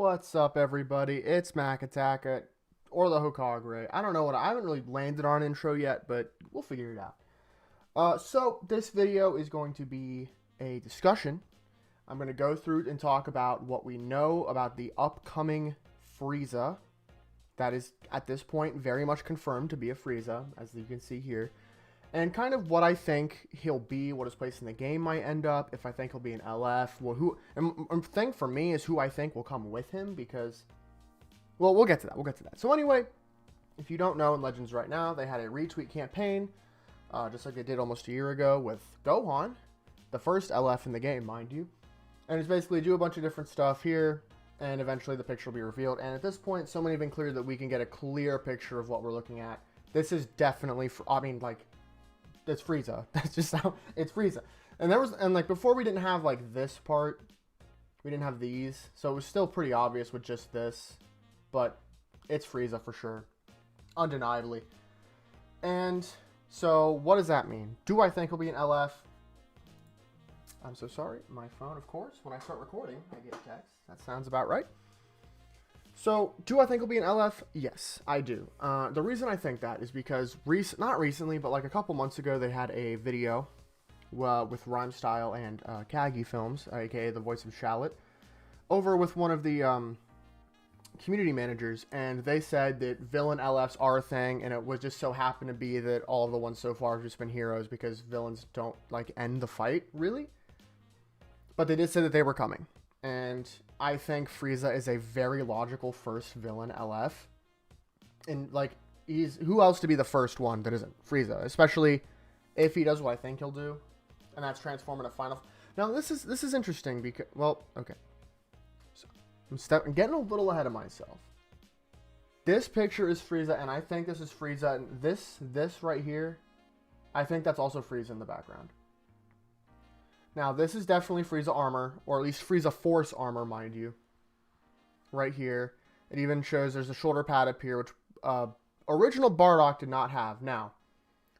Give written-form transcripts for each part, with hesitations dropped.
What's up, everybody? It's Macattacka, or the Hokage. I don't know I haven't really landed on an intro yet, but we'll figure it out. So this video is going to be a discussion. I'm going to go through and talk about what we know about the upcoming Frieza. That is, at this point, very much confirmed to be a Frieza, as you can see here. And kind of what I think he'll be, what his place in the game might end up, if I think he'll be an LF. Well, and thing for me is who I think will come with him, because, well, we'll get to that. So anyway, if you don't know, in Legends right now, they had a retweet campaign, just like they did almost a year ago with Gohan, the first LF in the game, mind you. And it's basically do a bunch of different stuff here, and eventually the picture will be revealed. And at this point, so many have been cleared that we can get a clear picture of what we're looking at. This is definitely, it's Frieza. That's just how it's Frieza. And like before we didn't have like this part. We didn't have these. So it was still pretty obvious with just this. But it's Frieza for sure. Undeniably. And so what does that mean? Do I think he'll be an LF? I'm so sorry. My phone, of course. When I start recording, I get text. That sounds about right. So, do I think he'll be an LF? Yes, I do. The reason I think that is because, not recently, but like a couple months ago, they had a video with Rhymestyle and Kagi Films, aka the voice of Shallot, over with one of the community managers, and they said that villain LFs are a thing, and it would just so happen to be that all of the ones so far have just been heroes because villains don't, like, end the fight, really. But they did say that they were coming. And I think Frieza is a very logical first villain LF. And, like, who else to be the first one that isn't Frieza? Especially if he does what I think he'll do. And that's transform into final. Now, this is interesting because, well, okay. So, I'm getting a little ahead of myself. This picture is Frieza, and I think this is Frieza. And this right here, I think that's also Frieza in the background. Now, this is definitely Frieza armor, or at least Frieza Force armor, mind you. Right here. It even shows there's a shoulder pad up here, which original Bardock did not have. Now,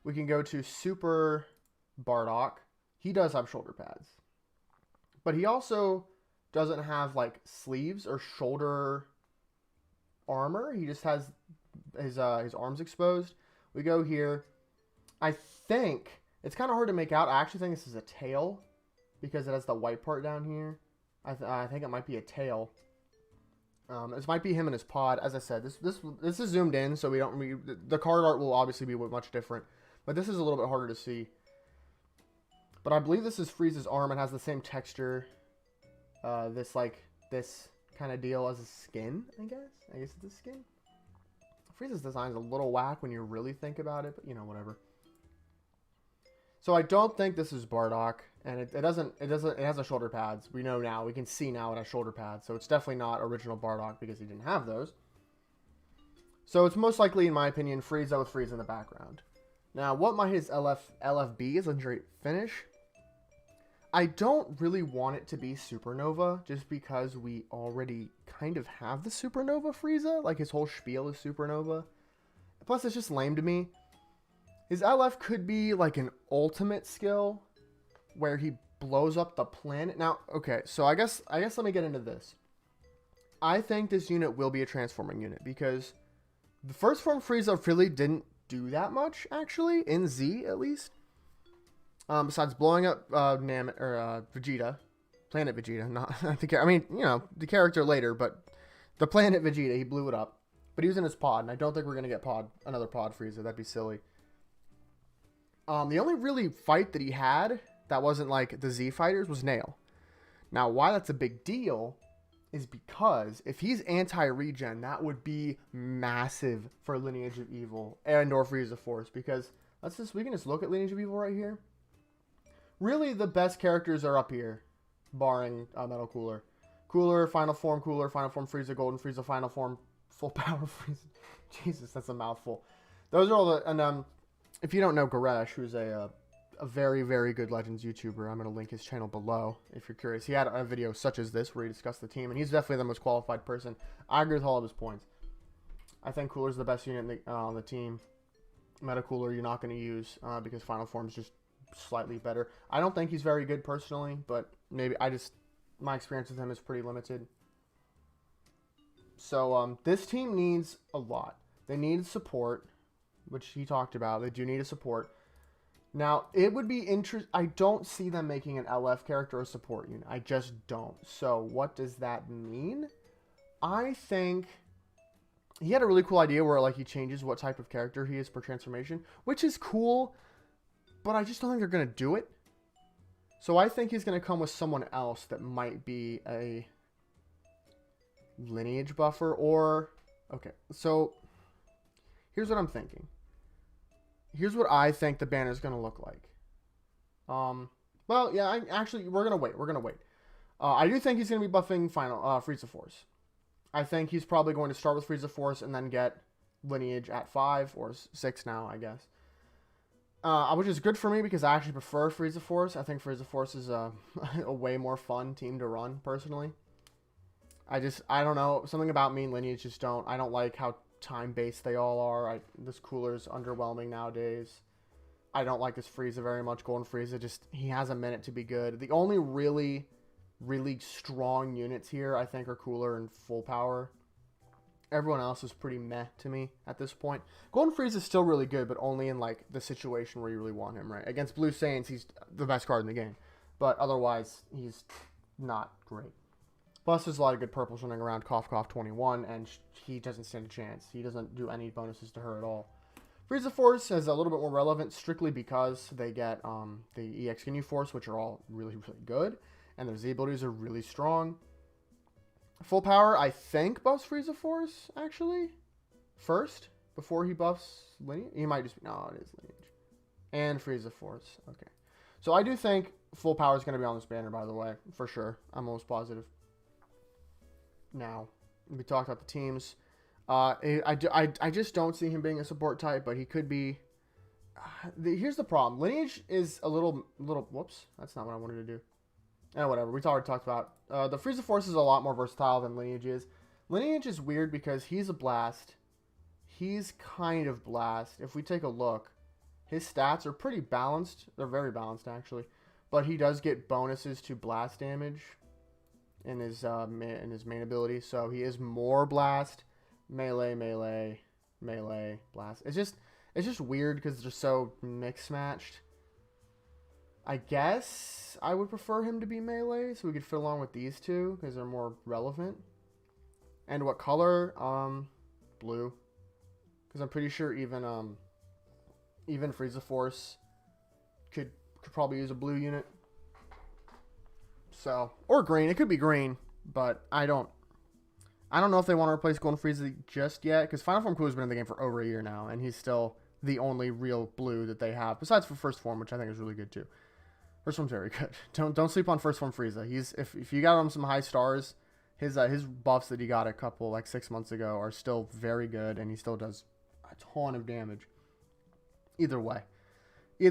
we can go to Super Bardock. He does have shoulder pads. But he also doesn't have, like, sleeves or shoulder armor. He just has his arms exposed. We go here. I think, it's kind of hard to make out. I actually think this is a tail, because it has the white part down here. I think it might be a tail. This might be him in his pod. As I said, this is zoomed in, so the card art will obviously be much different. But this is a little bit harder to see. But I believe this is Frieza's arm. It has the same texture. This kind of deal as a skin, I guess. I guess it's a skin. Frieza's design is a little whack when you really think about it, but you know, whatever. So I don't think this is Bardock, and it has a shoulder pads. We know now, we can see now it has shoulder pads, so it's definitely not original Bardock because he didn't have those. So it's most likely, in my opinion, Frieza with Frieza in the background. Now, what might his LF be, his legendary finish? I don't really want it to be Supernova, just because we already kind of have the Supernova Frieza. Like, his whole spiel is Supernova. Plus, it's just lame to me. His LF could be like an ultimate skill where he blows up the planet. Now, okay, so I guess let me get into this. I think this unit will be a transforming unit because the first form Frieza really didn't do that much, actually, in Z at least. Besides blowing up Vegeta, Planet Vegeta, not the I mean, you know, the character later, but the planet Vegeta, he blew it up. But he was in his pod, and I don't think we're gonna get another pod Frieza. That'd be silly. The only really fight that he had that wasn't like the Z fighters was Nail. Now, why that's a big deal is because if he's anti-regen, that would be massive for Lineage of Evil and or Frieza Force, because we can just look at Lineage of Evil right here. Really, the best characters are up here, barring Metal Cooler. Final Form Frieza, Golden Frieza, Final Form, Full Power Frieza. Jesus, that's a mouthful. Those are all the, and if you don't know Goresh, who's a very, very good Legends YouTuber, I'm going to link his channel below if you're curious. He had a video such as this where he discussed the team, and he's definitely the most qualified person. I agree with all of his points. I think Cooler's the best unit on the team. Meta Cooler you're not going to use because Final Form's just slightly better. I don't think he's very good personally, but maybe my experience with him is pretty limited. So this team needs a lot. They need support, which he talked about. They do need a support. Now, it would be interesting. I don't see them making an LF character a support unit. I just don't. So, what does that mean? I think he had a really cool idea where, like, he changes what type of character he is per transformation, which is cool, but I just don't think they're going to do it. So, I think he's going to come with someone else that might be a lineage buffer or... Okay, so here's what I'm thinking. Here's what I think the banner is going to look like. Well, yeah, we're going to wait. We're going to wait. I do think he's going to be buffing Frieza Force. I think he's probably going to start with Frieza Force and then get Lineage at 5 or 6 now, I guess. Which is good for me because I actually prefer Frieza Force. I think Frieza Force is a way more fun team to run, personally. I don't know. Something about me and Lineage just don't. I don't like how time-based they all are. This cooler's underwhelming nowadays. I don't like this Frieza very much. Golden Frieza, he has a minute to be good. The only really, really strong units here, I think, are Cooler and Full Power. Everyone else is pretty meh to me at this point. Golden Frieza is still really good, but only in, like, the situation where you really want him, right? Against Blue Saiyans, he's the best card in the game. But otherwise, he's not great. Plus, there's a lot of good purples running around Cough Cough 21, and he doesn't stand a chance. He doesn't do any bonuses to her at all. Frieza Force is a little bit more relevant strictly because they get the EX Ginyu Force, which are all really, really good, and their Z abilities are really strong. Full Power, I think, buffs Frieza Force, actually, first, before he buffs Lineage. He might just be, no, it is Lineage. And Frieza Force, okay. So I do think Full Power is going to be on this banner, by the way, for sure. I'm almost positive. Now, we talked about the teams. I just don't see him being a support type, but he could be. Here's the problem. Lineage is a little. Whoops, that's not what I wanted to do. Whatever. We already talked about. The Frieza Force is a lot more versatile than Lineage is. Lineage is weird because he's a blast. He's kind of blast. If we take a look, his stats are pretty balanced. They're very balanced, actually. But he does get bonuses to blast damage in his main ability, so he is more blast, melee, blast. It's just weird because they're so mix matched. I guess I would prefer him to be melee, so we could fit along with these two because they're more relevant. And what color? Blue, because I'm pretty sure even Frieza Force could probably use a blue unit. So, or green. It could be green, but I don't know if they want to replace Golden Frieza just yet, because Final Form Cooler's been in the game for over a year now, and he's still the only real blue that they have, besides for First Form, which I think is really good too. First Form's very good. Don't sleep on First Form Frieza. If you got him some high stars, his buffs that he got a couple, like 6 months ago, are still very good, and he still does a ton of damage. Either way, you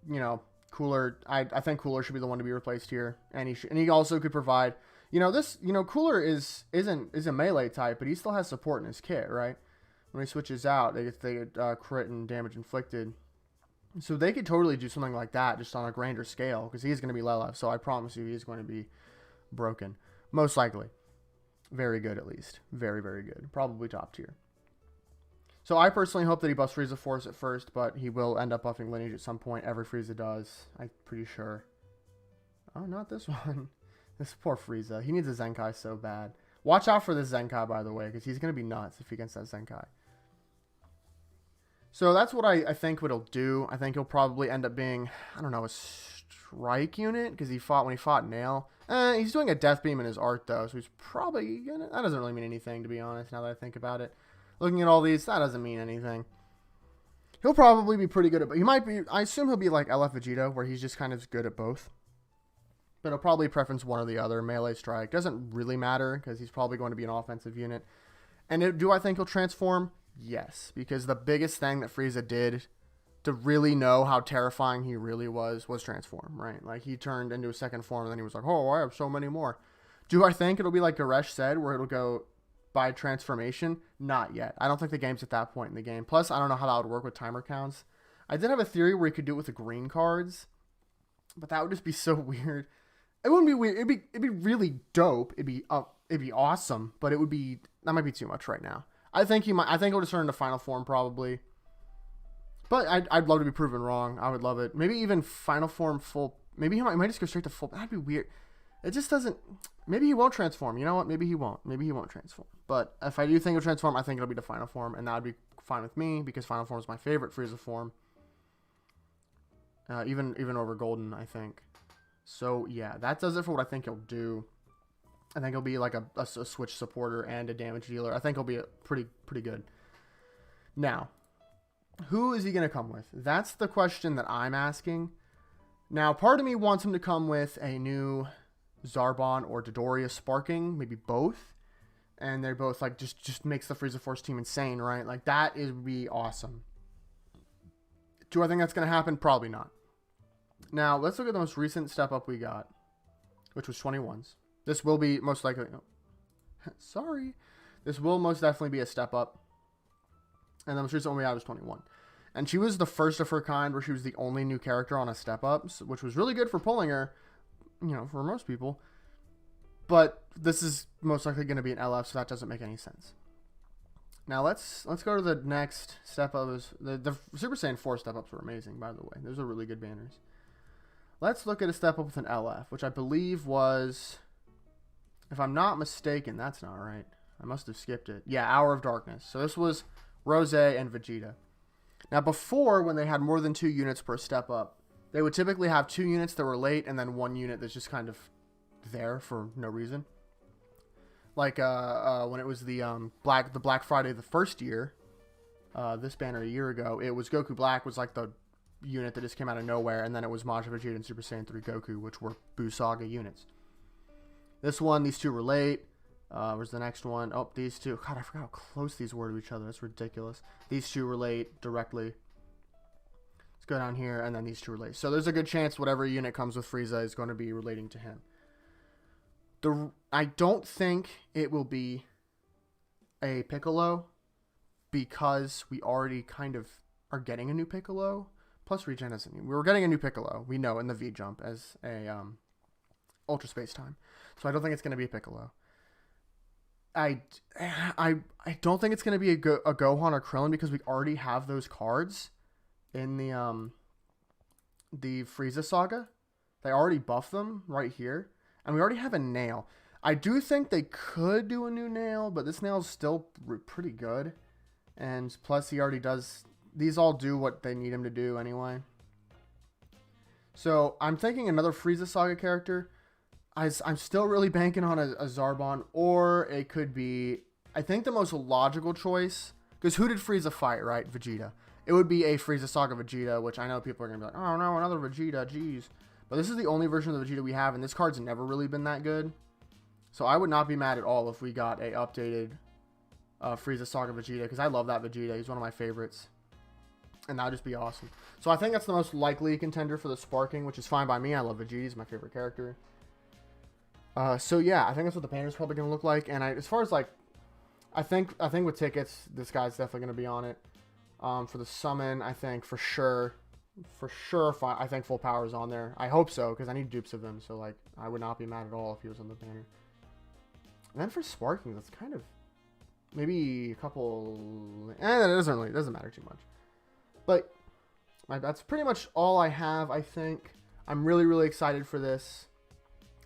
know, Cooler, I think Cooler should be the one to be replaced here, and he also could provide, Cooler isn't a melee type, but he still has support in his kit, right? When he switches out, they get crit and damage inflicted, so they could totally do something like that just on a grander scale, because he's going to be low life. So I promise you, he's going to be broken, most likely, very good at least, very, very good, probably top tier. So I personally hope that he buffs Frieza Force at first, but he will end up buffing Lineage at some point. Every Frieza does, I'm pretty sure. Oh, not this one. This poor Frieza. He needs a Zenkai so bad. Watch out for this Zenkai, by the way, because he's going to be nuts if he gets that Zenkai. So that's what I think what he'll do. I think he'll probably end up being, I don't know, a strike unit, because when he fought Nail. He's doing a Death Beam in his art, though, so he's probably going to... That doesn't really mean anything, to be honest, now that I think about it. Looking at all these, that doesn't mean anything. He'll probably be pretty good at... He might be... I assume he'll be like LF Vegeta, where he's just kind of good at both. But he'll probably preference one or the other. Melee strike. Doesn't really matter, because he's probably going to be an offensive unit. And do I think he'll transform? Yes. Because the biggest thing that Frieza did to really know how terrifying he really was transform, right? Like, he turned into a second form, and then he was like, oh, I have so many more. Do I think it'll be like Goresh said, where it'll go... by transformation? Not yet. I don't think the game's at that point in the game. Plus, I don't know how that would work with timer counts. I did have a theory where you could do it with the green cards, but that would just be so weird. It wouldn't be weird. It'd be really dope. It'd be awesome. But that might be too much right now. I think he'll just turn into final form probably. But I'd love to be proven wrong. I would love it. Maybe even final form full. Maybe he might just go straight to full. That'd be weird. It just doesn't. Maybe he won't transform. You know what? Maybe he won't. Maybe he won't transform. But if I do think he'll transform, I think it'll be the final form, and that would be fine with me because final form is my favorite Frieza form. Even over Golden, I think. So yeah, that does it for what I think he'll do. I think he'll be like a switch supporter and a damage dealer. I think he'll be pretty good. Now, who is he going to come with? That's the question that I'm asking. Now, part of me wants him to come with a new Zarbon or Dodoria sparking, maybe both. And they're both like just makes the Frieza Force team insane, right? Like that would be awesome. Do I think that's going to happen? Probably not. Now, let's look at the most recent step up we got, which was 21s. This will be most likely... Oh, sorry. This will most definitely be a step up. And the most recent one we had was 21. And she was the first of her kind where she was the only new character on a step up, which was really good for pulling her, you know, for most people. But this is most likely going to be an LF, so that doesn't make any sense. Now, let's go to the next step up. The Super Saiyan 4 step ups were amazing, by the way. Those are really good banners. Let's look at a step up with an LF, which I believe was... If I'm not mistaken, that's not right. I must have skipped it. Yeah, Hour of Darkness. So this was Rose and Vegeta. Now before, when they had more than 2 units per step up, they would typically have 2 units that were late and then 1 unit that's just kind of there for no reason. Like when it was the Black Friday the first year, this banner a year ago, it was Goku Black was like the unit that just came out of nowhere, and then it was Majin Vegeta and Super Saiyan 3 Goku, which were Buu Saga units. This one, these 2 were late. Where's the next one? Oh, these 2. God, I forgot how close these were to each other. That's ridiculous. These 2 were late directly. Let's go down here, and then these 2 were late. So there's a good chance whatever unit comes with Frieza is going to be relating to him. I don't think it will be a Piccolo because we already kind of are getting a new Piccolo. Plus regen isn't new. We were getting a new Piccolo. We know in the V-Jump as a Ultra Space Time. So I don't think it's going to be a Piccolo. I don't think it's going to be a Gohan or Krillin because we already have those cards in the Frieza Saga. They already buffed them right here. And we already have a Nail. I do think they could do a new Nail, but this Nail's still pretty good. And plus he already does... These all do what they need him to do anyway. So I'm thinking another Frieza Saga character. I'm still really banking on a Zarbon, or it could be... I think the most logical choice... Because who did Frieza fight, right? Vegeta. It would be a Frieza Saga Vegeta, which I know people are going to be like, oh no, another Vegeta, jeez. But this is the only version of the Vegeta we have, and this card's never really been that good. So I would not be mad at all if we got a updated Frieza Saga Vegeta, because I love that Vegeta. He's one of my favorites. And that would just be awesome. So I think that's the most likely contender for the Sparking, which is fine by me. I love Vegeta. He's my favorite character. So yeah, I think that's what the banner's probably going to look like. And as far as like, I think with tickets, this guy's definitely going to be on it. For the summon, I think for sure, I think Full Power is on there. I hope so, because I need dupes of him. So like, I would not be mad at all if he was on the banner. And then for Sparking, that's kind of maybe a couple. It doesn't matter too much. But that's pretty much all I have. I think I'm really excited for this.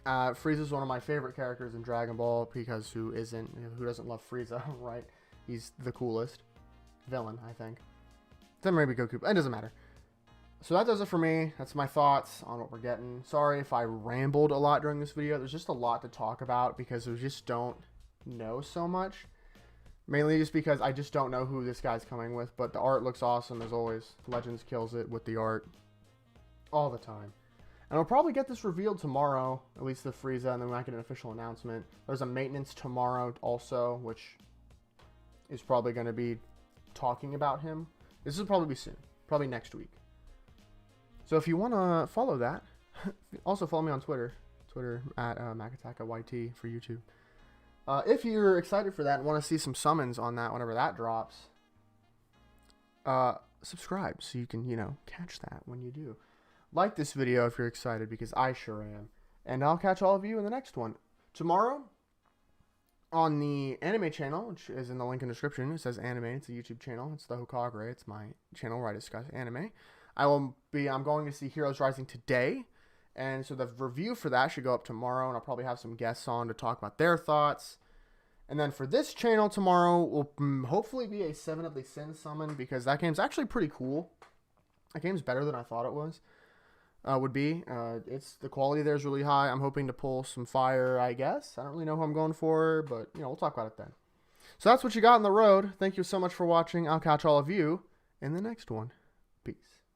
Frieza is one of my favorite characters in Dragon Ball because who doesn't love Frieza, right? He's the coolest villain, I think. Then maybe Goku, but it doesn't matter. So that does it for me. That's my thoughts on what we're getting. Sorry if I rambled a lot during this video. There's just a lot to talk about because we just don't know so much. Mainly just because I just don't know who this guy's coming with. But the art looks awesome as always. Legends kills it with the art all the time. And we'll probably get this revealed tomorrow, at least the Frieza, and then we might get an official announcement. There's a maintenance tomorrow also, which is probably going to be talking about him. This will probably be soon, probably next week. So if you want to follow that, also follow me on Twitter at Macattacka YT for YouTube. If you're excited for that and want to see some summons on that whenever that drops, subscribe so you can, catch that when you do. Like this video if you're excited, because I sure am. And I'll catch all of you in the next one. Tomorrow, on the anime channel, which is in the link in the description, it says anime. It's a YouTube channel. It's the Hokage. It's my channel where I discuss anime. I'm going to see Heroes Rising today. And so the review for that should go up tomorrow. And I'll probably have some guests on to talk about their thoughts. And then for this channel tomorrow will hopefully be a 7 of the Sin summon, because that game's actually pretty cool. That game's better than I thought it was. Would be. The quality there is really high. I'm hoping to pull some fire, I guess. I don't really know who I'm going for, but, we'll talk about it then. So that's what you got on the road. Thank you so much for watching. I'll catch all of you in the next one. Peace.